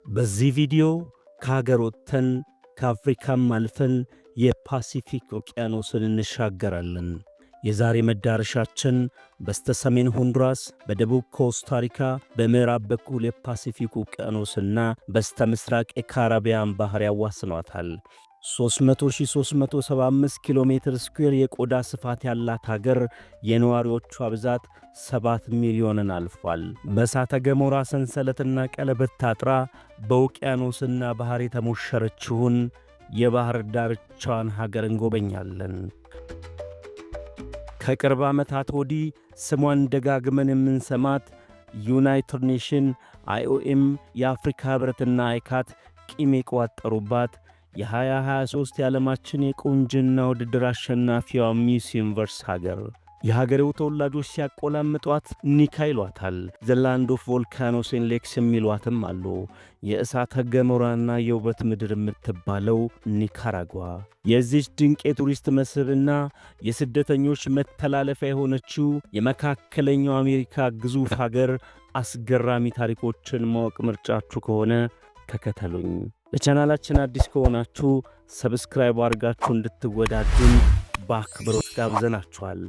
በዚህ ቪዲዮ ከሀገር ወጥተን ከአፍሪካም አልፈን የፓሲፊክ ውቅያኖስን እንሻገራለን። የዛሬ መዳረሻችን በስተሰሜን ሆንዱራስ፣ በደቡብ ኮስታሪካ፣ በምዕራብ በኩል የፓሲፊክ ውቅያኖስና በስተምስራቅ የካሪቢያን ባህር ያዋስኗታል። 300,375 ኪሎ ሜትር ስኩዌር የቆዳ ስፋት ያላት ሀገር የነዋሪዎቿ ብዛት 7 ሚሊዮንን አልፏል። በእሳተ ገሞራ ሰንሰለትና ቀለበት ታጥራ በውቅያኖስና ባህር የተሞሸረችውን የባህር ዳርቻዋን ሀገር እንጎበኛለን። ከቅርብ ዓመታት ወዲህ ስሟን ደጋግመን የምንሰማት ዩናይትድ ኔሽን፣ IOM፣ የአፍሪካ ኅብረትና አይካት ቂም የቋጠሩባት የ2023 የዓለማችን የቁንጅና ውድድር አሸናፊዋ ሚስ ዩኒቨርስ ሀገር የሀገሬው ተወላጆች ሲያቆላምጧት ኒካ ይሏታል። ዘላንድ ኦፍ ቮልካኖስ ኤንድ ሌክስ የሚሏትም አሉ። የእሳተ ገሞራና የውበት ምድር የምትባለው ኒካራጓ የዚች ድንቅ የቱሪስት መስህብና የስደተኞች መተላለፊያ የሆነችው የመካከለኛው አሜሪካ ግዙፍ ሀገር አስገራሚ ታሪኮችን ማወቅ ምርጫችሁ ከሆነ ተከተሉኝ። ለቻናላችን አዲስ ከሆናችሁ ሰብስክራይብ አድርጋችሁ እንድትወዳጁን በአክብሮት ጋብዘናችኋል።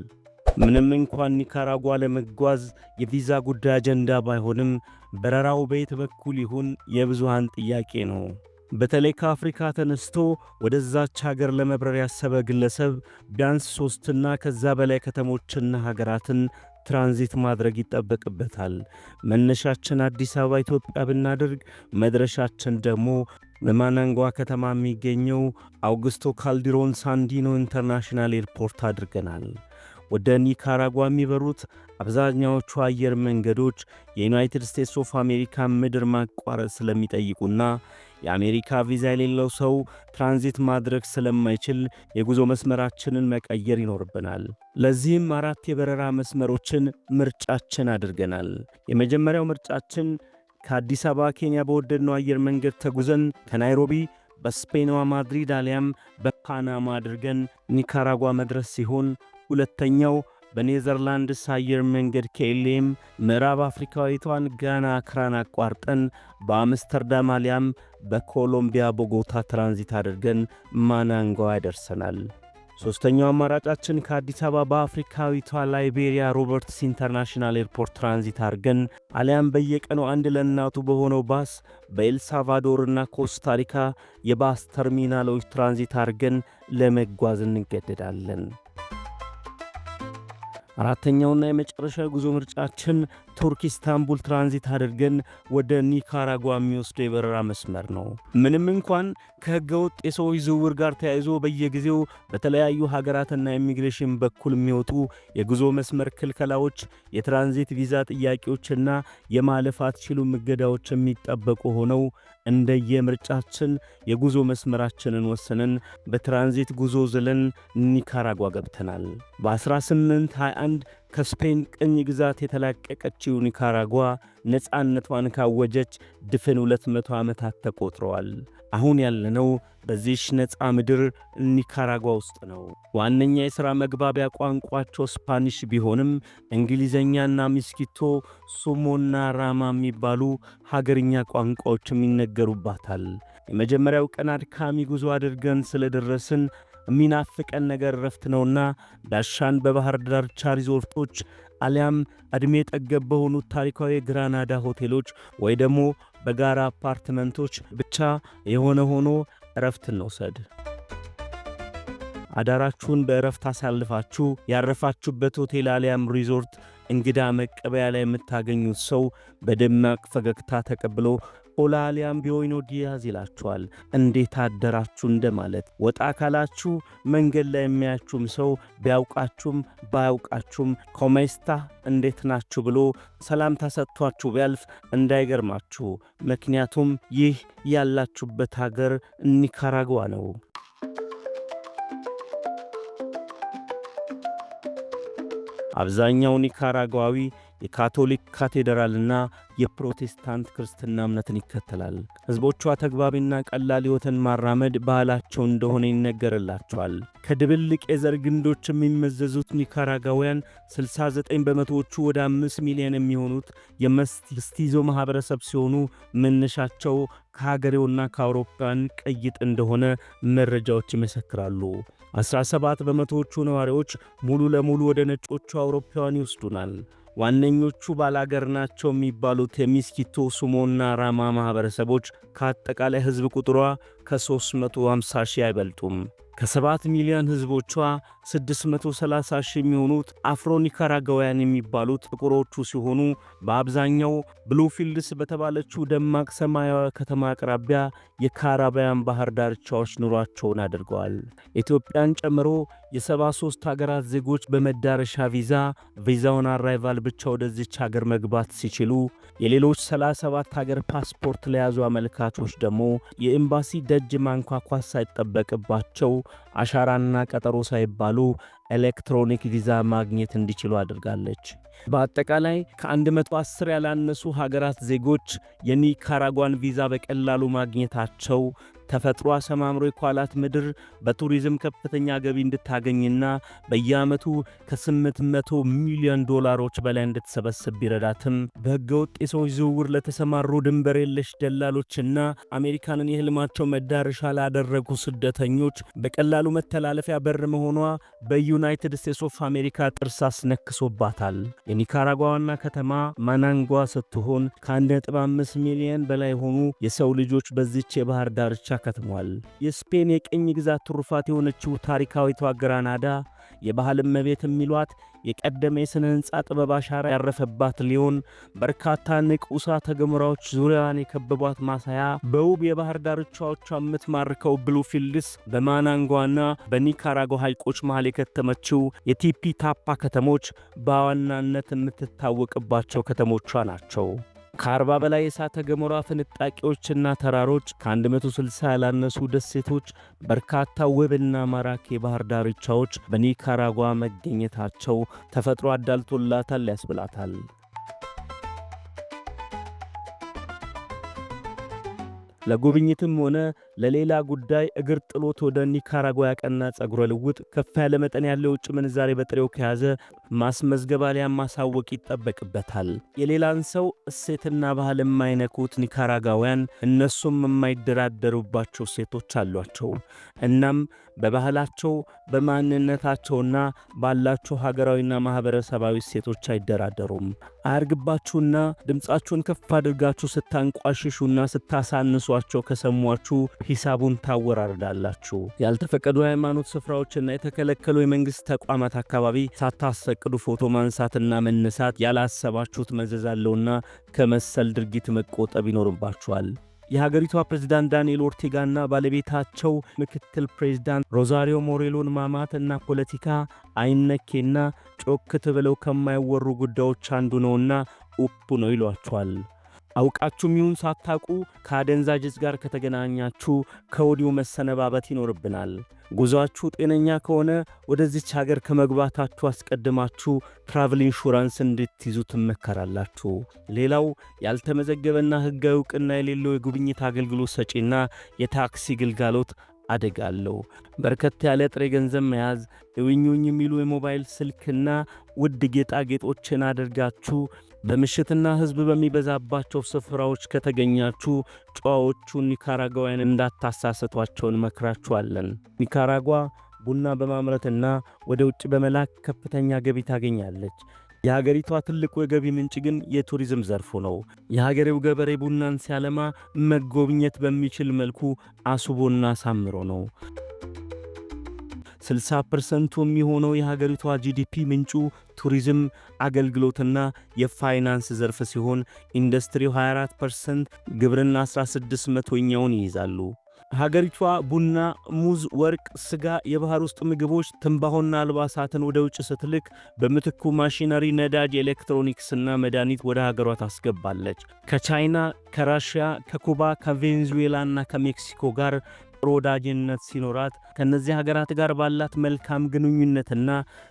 ምንም እንኳን ኒካራጓ ለመጓዝ የቪዛ ጉዳይ አጀንዳ ባይሆንም በረራው በየት በኩል ይሁን የብዙሃን ጥያቄ ነው። በተለይ ከአፍሪካ ተነስቶ ወደዛች ሀገር ለመብረር ያሰበ ግለሰብ ቢያንስ 3ና ከዛ በላይ ከተሞችና ሀገራትን ትራንዚት ማድረግ ይጠበቅበታል። መነሻችን አዲስ አበባ ኢትዮጵያ ብናደርግ መድረሻችን ደግሞ በማናንጓ ከተማ የሚገኘው አውግስቶ ካልዲሮን ሳንዲኖ ኢንተርናሽናል ኤርፖርት አድርገናል። ወደ ኒካራጓ የሚበሩት አብዛኛዎቹ አየር መንገዶች የዩናይትድ ስቴትስ ኦፍ አሜሪካ ምድር ማቋረጥ ስለሚጠይቁና የአሜሪካ ቪዛ የሌለው ሰው ትራንዚት ማድረግ ስለማይችል የጉዞ መስመራችንን መቀየር ይኖርብናል። ለዚህም 4 የበረራ መስመሮችን ምርጫችን አድርገናል። የመጀመሪያው ምርጫችን ከአዲስ አበባ ኬንያ በወደድነው አየር መንገድ ተጉዘን ከናይሮቢ በስፔኗ ማድሪድ አሊያም በፓናማ አድርገን ኒካራጓ መድረስ ሲሆን፣ ሁለተኛው በኔዘርላንድስ አየር መንገድ ከኤልኤም ምዕራብ አፍሪካዊቷን ጋና አክራን አቋርጠን በአምስተርዳም አሊያም በኮሎምቢያ ቦጎታ ትራንዚት አድርገን ማናንጓ ያደርሰናል። ሦስተኛው አማራጫችን ከአዲስ አበባ በአፍሪካዊቷ ላይቤሪያ ሮበርትስ ኢንተርናሽናል ኤርፖርት ትራንዚት አድርገን አሊያም በየቀኑ አንድ ለእናቱ በሆነው ባስ በኤልሳልቫዶርና ኮስታሪካ የባስ ተርሚናሎች ትራንዚት አድርገን ለመጓዝ እንገደዳለን። አራተኛውና የመጨረሻው ጉዞ ምርጫችን ቱርክ ኢስታንቡል ትራንዚት አድርገን ወደ ኒካራጓ የሚወስደው የበረራ መስመር ነው። ምንም እንኳን ከሕገ ወጥ የሰዎች ዝውውር ጋር ተያይዞ በየጊዜው በተለያዩ ሀገራትና ኢሚግሬሽን በኩል የሚወጡ የጉዞ መስመር ክልከላዎች፣ የትራንዚት ቪዛ ጥያቄዎችና የማለፍ አትችሉም እገዳዎች የሚጠበቁ ሆነው እንደየምርጫችን የጉዞ መስመራችንን ወሰነን በትራንዚት ጉዞ ዝለን ኒካራጓ ገብተናል። በ1821 ከስፔን ቅኝ ግዛት የተላቀቀችው ኒካራጓ ነፃነቷን ካወጀች ድፍን 200 ዓመታት ተቆጥረዋል። አሁን ያለነው በዚህች ነፃ ምድር ኒካራጓ ውስጥ ነው። ዋነኛ የሥራ መግባቢያ ቋንቋቸው ስፓኒሽ ቢሆንም እንግሊዘኛና ሚስኪቶ፣ ሱሞና ራማ የሚባሉ ሀገርኛ ቋንቋዎችም ይነገሩባታል። የመጀመሪያው ቀን አድካሚ ጉዞ አድርገን ስለደረስን የሚናፍቀን ነገር ረፍት ነውና ዳሻን በባህር ዳርቻ ሪዞርቶች አሊያም ዕድሜ ጠገብ በሆኑት ታሪካዊ የግራናዳ ሆቴሎች ወይ ደግሞ በጋራ አፓርትመንቶች ብቻ የሆነ ሆኖ ረፍት እንውሰድ። አዳራችሁን በእረፍት አሳልፋችሁ ያረፋችሁበት ሆቴል አሊያም ሪዞርት እንግዳ መቀበያ ላይ የምታገኙት ሰው በደማቅ ፈገግታ ተቀብሎ ሆላ አሊያም ቢሆይኖ ዲያዝ ይላችኋል። እንዴት አደራችሁ እንደማለት። ወጣ ካላችሁ መንገድ ላይ የሚያችሁም ሰው ቢያውቃችሁም ባያውቃችሁም ኮሜስታ እንዴት ናችሁ ብሎ ሰላምታ ሰጥቷችሁ ቢያልፍ እንዳይገርማችሁ። ምክንያቱም ይህ ያላችሁበት ሀገር ኒካራጓ ነው። አብዛኛው ኒካራጓዊ የካቶሊክ ካቴድራልና የፕሮቴስታንት ክርስትና እምነትን ይከተላል። ሕዝቦቿ ተግባቢና ቀላል ሕይወትን ማራመድ ባህላቸው እንደሆነ ይነገርላቸዋል። ከድብልቅ የዘር ግንዶች የሚመዘዙት ኒካራጋውያን 69 በመቶዎቹ ወደ 5 ሚሊዮን የሚሆኑት የመስቲዞ ማኅበረሰብ ሲሆኑ መነሻቸው ከሀገሬውና ከአውሮፓውያን ቅይጥ እንደሆነ መረጃዎች ይመሰክራሉ። 17 በመቶዎቹ ነዋሪዎች ሙሉ ለሙሉ ወደ ነጮቹ አውሮፓውያን ይወስዱናል። ዋነኞቹ ባላገር ናቸው የሚባሉት የሚስኪቶ ሱሞና ራማ ማኅበረሰቦች ከአጠቃላይ ሕዝብ ቁጥሯ ከ350 ሺህ አይበልጡም። ከ7 ሚሊዮን ሕዝቦቿ 630 ሺህ የሚሆኑት አፍሮ ኒካራጋውያን የሚባሉት ጥቁሮቹ ሲሆኑ በአብዛኛው ብሉፊልድስ በተባለችው ደማቅ ሰማያዊ ከተማ አቅራቢያ የካራቢያን ባህር ዳርቻዎች ኑሯቸውን አድርገዋል። ኢትዮጵያን ጨምሮ የ73 ሀገራት ዜጎች በመዳረሻ ቪዛውን አራይቫል ብቻ ወደዚች ሀገር መግባት ሲችሉ የሌሎች 37 ሀገር ፓስፖርት ለያዙ አመልካቾች ደግሞ የኤምባሲ ደጅ ማንኳኳት ሳይጠበቅባቸው አሻራና ቀጠሮ ሳይባሉ ኤሌክትሮኒክ ቪዛ ማግኘት እንዲችሉ አድርጋለች። በአጠቃላይ ከ110 ያላነሱ ሀገራት ዜጎች የኒካራጓን ቪዛ በቀላሉ ማግኘታቸው ተፈጥሮ አሰማምሮ የኳላት ምድር በቱሪዝም ከፍተኛ ገቢ እንድታገኝና በየዓመቱ ከ800 ሚሊዮን ዶላሮች በላይ እንድትሰበስብ ቢረዳትም በሕገወጥ የሰዎች ዝውውር ለተሰማሩ ድንበር የለሽ ደላሎችና አሜሪካንን የሕልማቸው መዳረሻ ላደረጉ ስደተኞች በቀላሉ መተላለፊያ በር መሆኗ በዩናይትድ ስቴትስ ኦፍ አሜሪካ ጥርስ አስነክሶባታል። የኒካራጓ ዋና ከተማ ማናንጓ ስትሆን ከ1.5 ሚሊዮን በላይ የሆኑ የሰው ልጆች በዚች የባህር ዳርቻ ከትሟል። የስፔን የቅኝ ግዛት ትሩፋት የሆነችው ታሪካዊቷ ግራናዳ የባህል እመቤት የሚሏት የቀደመ የሥነ ሕንፃ ጥበብ አሻራ ያረፈባት ሊዮን በርካታ ንቁሳተ ገሞራዎች ዙሪያዋን የከበቧት ማሳያ በውብ የባህር ዳርቻዎቿ የምትማርከው ብሉፊልድስ በማናንጓና በኒካራጓ ሐይቆች መሃል የከተመችው የቲፒ ታፓ ከተሞች በዋናነት የምትታወቅባቸው ከተሞቿ ናቸው። ከ40 በላይ የእሳተ ገሞራ ፍንጣቂዎችና ተራሮች፣ ከ160 ያላነሱ ደሴቶች፣ በርካታ ውብና ማራኪ የባህር ዳርቻዎች በኒካራጓ መገኘታቸው ተፈጥሮ አዳልቶላታል ያስብላታል። ለጉብኝትም ሆነ ለሌላ ጉዳይ እግር ጥሎት ወደ ኒካራጓ ያቀና ጸጉረ ልውጥ ከፍ ያለ መጠን ያለው ውጭ ምንዛሬ በጥሬው ከያዘ ማስመዝገብ አሊያም ማሳወቅ ይጠበቅበታል። የሌላን ሰው እሴትና ባህል የማይነኩት ኒካራጋውያን እነሱም የማይደራደሩባቸው እሴቶች አሏቸው። እናም በባህላቸው በማንነታቸውና ባላቸው ሀገራዊና ማኅበረሰባዊ እሴቶች አይደራደሩም። አያርግባችሁና ድምፃችሁን ከፍ አድርጋችሁ ስታንቋሽሹና ስታሳንሷቸው ከሰሟችሁ ሂሳቡን ታወራርዳላችሁ። ያልተፈቀዱ የሃይማኖት ስፍራዎችና የተከለከሉ የመንግሥት ተቋማት አካባቢ ሳታስፈቅዱ ፎቶ ማንሳትና መነሳት ያላሰባችሁት መዘዝ አለውና ከመሰል ድርጊት መቆጠብ ይኖርባችኋል። የሀገሪቷ ፕሬዝዳንት ዳንኤል ኦርቴጋና ባለቤታቸው ምክትል ፕሬዝዳንት ሮዛሪዮ ሞሬሎን ማማትና ፖለቲካ አይነኬና ጮክት ብለው ከማይወሩ ጉዳዮች አንዱ ነውና ኡፑ ነው ይሏቸዋል። አውቃችሁም ይሁን ሳታውቁ ከአደንዛዥ ዕፅ ጋር ከተገናኛችሁ ከወዲሁ መሰነባበት ይኖርብናል። ጉዞአችሁ ጤነኛ ከሆነ ወደዚች ሀገር ከመግባታችሁ አስቀድማችሁ ትራቭል ኢንሹራንስ እንድትይዙ ትመከራላችሁ። ሌላው ያልተመዘገበና ሕጋዊ ዕውቅና የሌለው የጉብኝት አገልግሎት ሰጪና የታክሲ ግልጋሎት አደጋ አለው። በርከት ያለ ጥሬ ገንዘብ መያዝ፣ እውኙኝ የሚሉ የሞባይል ስልክና ውድ ጌጣጌጦችን አድርጋችሁ በምሽትና ሕዝብ በሚበዛባቸው ስፍራዎች ከተገኛችሁ ጨዋዎቹን ኒካራጓውያን እንዳታሳስቷቸውን መክራችኋለን። ኒካራጓ ቡና በማምረትና ወደ ውጭ በመላክ ከፍተኛ ገቢ ታገኛለች። የሀገሪቷ ትልቁ የገቢ ምንጭ ግን የቱሪዝም ዘርፉ ነው። የሀገሬው ገበሬ ቡናን ሲያለማ መጎብኘት በሚችል መልኩ አስቦና አሳምሮ ነው። 60% የሚሆነው የሀገሪቷ ጂዲፒ ምንጩ ቱሪዝም፣ አገልግሎትና የፋይናንስ ዘርፍ ሲሆን ኢንዱስትሪው 24%፣ ግብርና 16%ኛውን ይይዛሉ። ሀገሪቷ ቡና፣ ሙዝ፣ ወርቅ፣ ስጋ፣ የባህር ውስጥ ምግቦች፣ ትንባሆና አልባሳትን ወደ ውጭ ስትልክ በምትኩ ማሽነሪ፣ ነዳጅ፣ ኤሌክትሮኒክስና መድኃኒት ወደ ሀገሯ ታስገባለች። ከቻይና፣ ከራሽያ፣ ከኩባ፣ ከቬንዙዌላና ከሜክሲኮ ጋር ወዳጅነት ሲኖራት ከነዚህ ሀገራት ጋር ባላት መልካም ግንኙነትና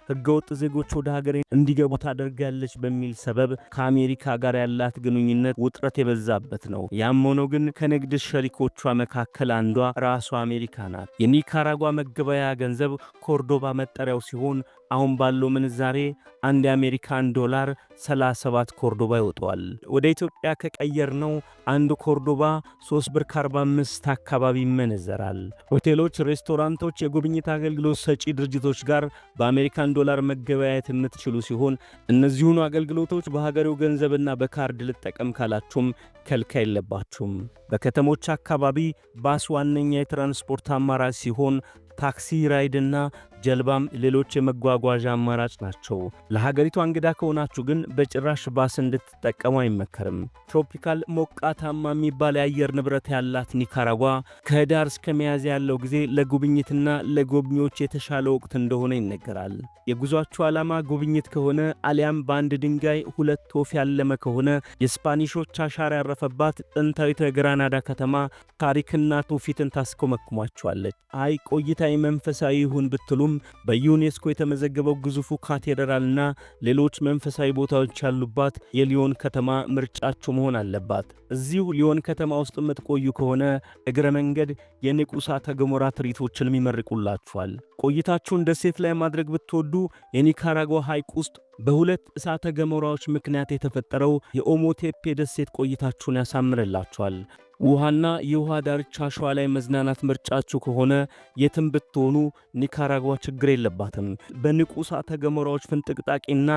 ህገወጥ ዜጎች ወደ ሀገር እንዲገቡ ታደርጋለች በሚል ሰበብ ከአሜሪካ ጋር ያላት ግንኙነት ውጥረት የበዛበት ነው። ያም ሆኖ ግን ከንግድ ሸሪኮቿ መካከል አንዷ ራሷ አሜሪካ ናት። የኒካራጓ መገበያያ ገንዘብ ኮርዶባ መጠሪያው ሲሆን አሁን ባለው ምንዛሬ አንድ የአሜሪካን ዶላር 37 ኮርዶባ ይወጣል። ወደ ኢትዮጵያ ከቀየርነው አንድ ኮርዶባ 3 ብር ከ45 አካባቢ ይመነዘራል። ሆቴሎች፣ ሬስቶራንቶች፣ የጉብኝት አገልግሎት ሰጪ ድርጅቶች ጋር በአሜሪካን ዶላር መገበያየት የምትችሉ ሲሆን እነዚሁን አገልግሎቶች በሀገሬው ገንዘብና በካርድ ልጠቀም ካላችሁም ከልካይ የለባችሁም። በከተሞች አካባቢ ባስ ዋነኛ የትራንስፖርት አማራጭ ሲሆን ታክሲ ራይድና ጀልባም ሌሎች የመጓጓዣ አማራጭ ናቸው። ለሀገሪቱ እንግዳ ከሆናችሁ ግን በጭራሽ ባስ እንድትጠቀሙ አይመከርም። ትሮፒካል ሞቃታማ የሚባል የአየር ንብረት ያላት ኒካራጓ ከህዳር እስከ ሚያዝያ ያለው ጊዜ ለጉብኝትና ለጎብኚዎች የተሻለ ወቅት እንደሆነ ይነገራል። የጉዟችሁ ዓላማ ጉብኝት ከሆነ አሊያም በአንድ ድንጋይ ሁለት ወፍ ያለመ ከሆነ የስፓኒሾች አሻራ ያረፈባት ጥንታዊቷ የግራናዳ ከተማ ታሪክና ትውፊትን ታስኮመኩማችኋለች። አይ ቆይታዊ መንፈሳዊ ይሁን ብትሉም በዩኔስኮ የተመዘገበው ግዙፉ ካቴድራልና ሌሎች መንፈሳዊ ቦታዎች ያሉባት የሊዮን ከተማ ምርጫችሁ መሆን አለባት። እዚሁ ሊዮን ከተማ ውስጥ የምትቆዩ ከሆነ እግረ መንገድ የንቁ እሳተ ገሞራ ትርኢቶችን ይመርቁላችኋል። ቆይታችሁን ደሴት ላይ ማድረግ ብትወዱ የኒካራጓ ሐይቅ ውስጥ በሁለት እሳተ ገሞራዎች ምክንያት የተፈጠረው የኦሞቴፔ ደሴት ቆይታችሁን ያሳምርላችኋል። ውሃና የውሃ ዳርቻ አሸዋ ላይ መዝናናት ምርጫችሁ ከሆነ የትም ብትሆኑ ኒካራጓ ችግር የለባትም። በንቁ እሳተ ገሞራዎች ፍንጥቅጣቂና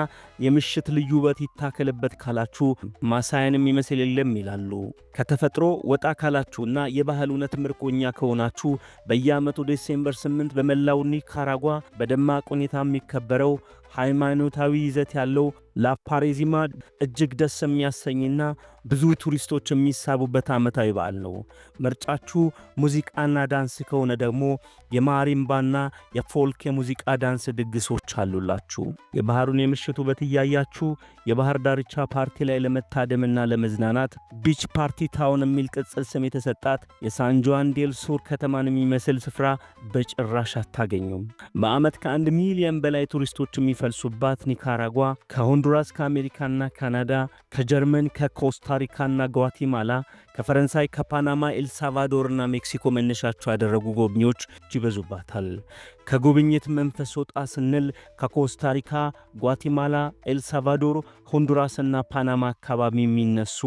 የምሽት ልዩ ውበት ይታከልበት ካላችሁ ማሳያንም ይመስል የለም ይላሉ። ከተፈጥሮ ወጣ ካላችሁና የባህል እውነት ምርኮኛ ከሆናችሁ በየዓመቱ ዲሴምበር 8 በመላው ኒካራጓ በደማቅ ሁኔታ የሚከበረው ሃይማኖታዊ ይዘት ያለው ላፓሬዚማ እጅግ ደስ የሚያሰኝና ብዙ ቱሪስቶች የሚሳቡበት ዓመታዊ በዓል ነው። ምርጫችሁ ሙዚቃና ዳንስ ከሆነ ደግሞ የማሪምባና የፎልክ የሙዚቃ ዳንስ ድግሶች አሉላችሁ። የባህሩን የምሽቱ ውበት እያያችሁ የባህር ዳርቻ ፓርቲ ላይ ለመታደምና ለመዝናናት ቢች ፓርቲ ታውን የሚል ቅጽል ስም የተሰጣት የሳን ጁዋን ዴል ሱር ከተማን የሚመስል ስፍራ በጭራሽ አታገኙም። በዓመት ከ1 ሚሊዮን በላይ ቱሪስቶች የሚፈልሱባት ኒካራጓ ከሆንዱራስ፣ ከአሜሪካና ካናዳ፣ ከጀርመን፣ ከኮስታሪካና ጓቲማላ፣ ከፈረንሳይ፣ ከፓናማ፣ ኤልሳልቫዶርና ሜክሲኮ መነሻቸው ያደረጉ ጎብኚዎች ይበዙባታል። ከጉብኝት መንፈስ ወጣ ስንል ከኮስታሪካ፣ ጓቲማላ፣ ኤልሳልቫዶር፣ ሆንዱራስና ፓናማ አካባቢ የሚነሱ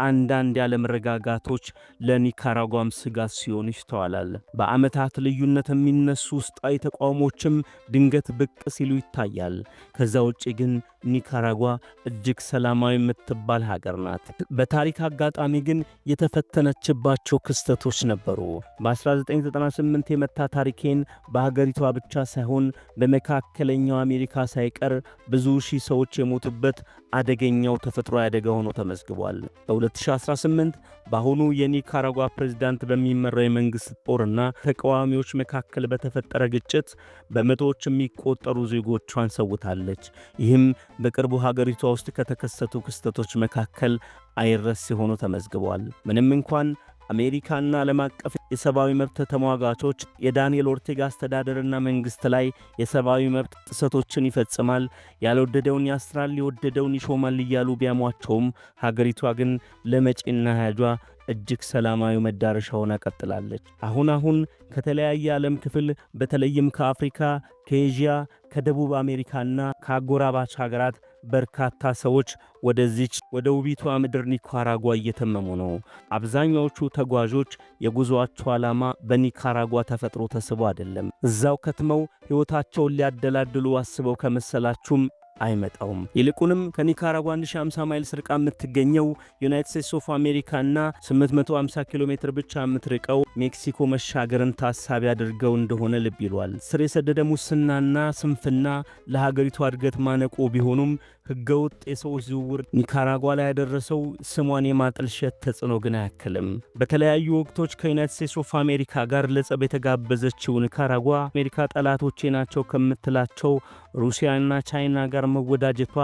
አንዳንድ ያለመረጋጋቶች ለኒካራጓም ስጋት ሲሆን ይስተዋላል። በዓመታት ልዩነት የሚነሱ ውስጣዊ ተቃውሞችም ድንገት ብቅ ሲሉ ይታያል። ከዛ ውጭ ግን ኒካራጓ እጅግ ሰላማዊ የምትባል ሀገር ናት። በታሪክ አጋጣሚ ግን የተፈተነችባቸው ክስተቶች ነበሩ። በ1998 የመታ ታሪኬን በሀገሪቷ ብቻ ሳይሆን በመካከለኛው አሜሪካ ሳይቀር ብዙ ሺህ ሰዎች የሞቱበት አደገኛው ተፈጥሮ አደጋ ሆኖ ተመዝግቧል። በ2018 በአሁኑ የኒካራጓ ፕሬዝዳንት በሚመራው የመንግሥት ጦርና ተቃዋሚዎች መካከል በተፈጠረ ግጭት በመቶዎች የሚቆጠሩ ዜጎቿን ሰውታለች። ይህም በቅርቡ ሀገሪቷ ውስጥ ከተከሰቱ ክስተቶች መካከል አይረሴ ሆኖ ተመዝግቧል። ምንም እንኳን አሜሪካና ዓለም አቀፍ የሰብአዊ መብት ተሟጋቾች የዳንኤል ኦርቴጋ አስተዳደርና መንግሥት ላይ የሰብአዊ መብት ጥሰቶችን ይፈጽማል፣ ያልወደደውን ያስራል፣ የወደደውን ይሾማል እያሉ ቢያሟቸውም ሀገሪቷ ግን ለመጪና ያጇ እጅግ ሰላማዊ መዳረሻ ሆና ቀጥላለች። አሁን ከተለያየ ዓለም ክፍል በተለይም ከአፍሪካ፣ ከኤዥያ፣ ከደቡብ አሜሪካና ከአጎራባች ሀገራት በርካታ ሰዎች ወደዚች ወደ ውቢቷ ምድር ኒካራጓ እየተመሙ ነው። አብዛኛዎቹ ተጓዦች የጉዞአቸው ዓላማ በኒካራጓ ተፈጥሮ ተስበው አይደለም። እዛው ከትመው ሕይወታቸውን ሊያደላድሉ አስበው ከመሰላችሁም አይመጣውም። ይልቁንም ከኒካራጓ 1050 ማይል ርቃ የምትገኘው ዩናይትድ ስቴትስ ኦፍ አሜሪካና 850 ኪሎ ሜትር ብቻ የምትርቀው ሜክሲኮ መሻገርን ታሳቢ አድርገው እንደሆነ ልብ ይሏል። ስር የሰደደ ሙስናና ስንፍና ለሀገሪቷ እድገት ማነቆ ቢሆኑም ሕገወጥ የሰዎች ዝውውር ኒካራጓ ላይ ያደረሰው ስሟን የማጠልሸት ተጽዕኖ ግን አያክልም። በተለያዩ ወቅቶች ከዩናይትድ ስቴትስ ኦፍ አሜሪካ ጋር ለጸብ የተጋበዘችው ኒካራጓ አሜሪካ ጠላቶቼ ናቸው ከምትላቸው ሩሲያና ቻይና ጋር መወዳጀቷ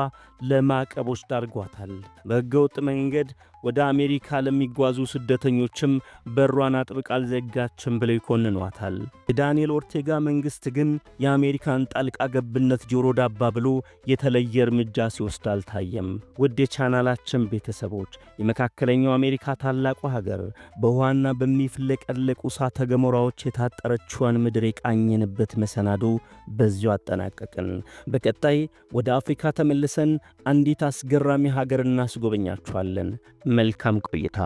ለማዕቀቦች ዳርጓታል። በሕገወጥ መንገድ ወደ አሜሪካ ለሚጓዙ ስደተኞችም በሯን አጥብቃ አልዘጋችም ብለው ይኮንኗታል። የዳንኤል ኦርቴጋ መንግሥት ግን የአሜሪካን ጣልቃ ገብነት ጆሮ ዳባ ብሎ የተለየ እርምጃ ሲወስድ አልታየም። ውድ የቻናላችን ቤተሰቦች የመካከለኛው አሜሪካ ታላቁ ሀገር በውሃና በሚፍለቀለቁ እሳተ ገሞራዎች የታጠረችዋን ምድር የቃኘንበት መሰናዶ በዚሁ አጠናቀቅን። በቀጣይ ወደ አፍሪካ ተመልሰን አንዲት አስገራሚ ሀገር እናስጎበኛችኋለን። መልካም ቆይታ።